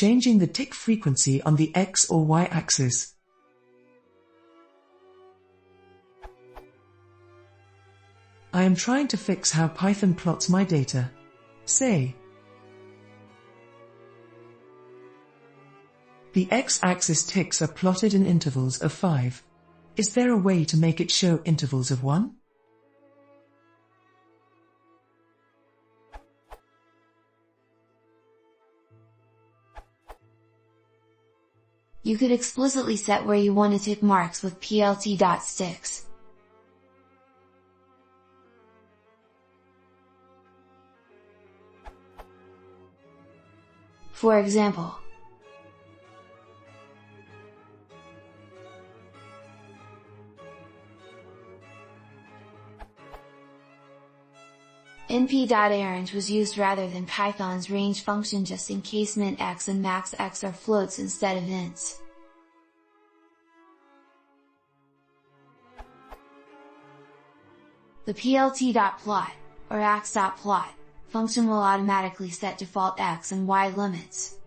changing the tick frequency on the X or Y axis. I am trying to fix how Python plots my data. Say, the X-axis ticks are plotted in intervals of 5. Is there a way to make it show intervals of 1? You could explicitly set where you want to tick marks with plt.xticks. For example, np.arrange was used rather than Python's range function just in case min_x and max_x are floats instead of ints. The plt.plot, or x.plot, function will automatically set default x and y limits.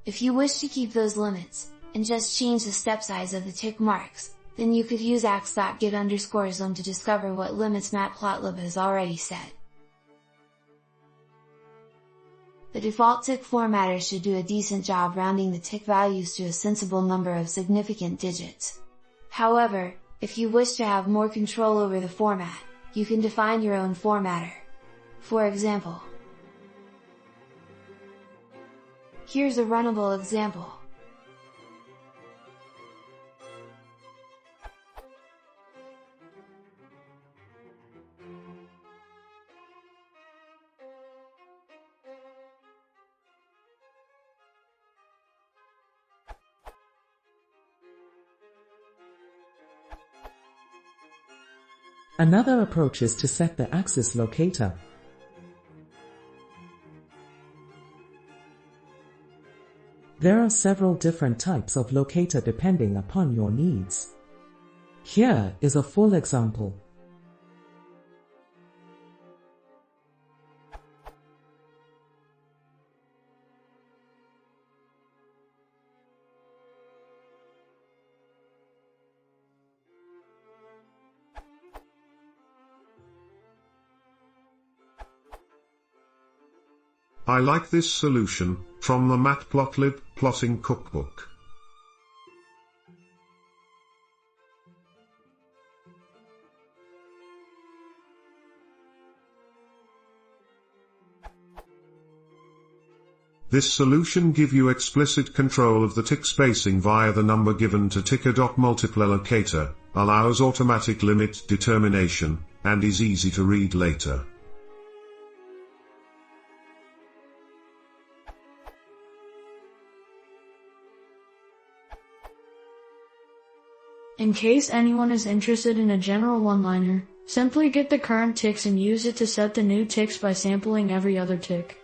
If you wish to keep those limits, and just change the step size of the tick marks, then you could use x.get_zoom to discover what limits matplotlib has already set. The default tick formatter should do a decent job rounding the tick values to a sensible number of significant digits. However, if you wish to have more control over the format, you can define your own formatter. For example, here's a runnable example. Another approach is to set the axis locator. There are several different types of locator depending upon your needs. Here is a full example. I like this solution, from the matplotlib plotting cookbook. This solution gives you explicit control of the tick spacing via the number given to ticker.multiply locator, allows automatic limit determination, and is easy to read later. In case anyone is interested in a general one-liner, simply get the current ticks and use it to set the new ticks by sampling every other tick.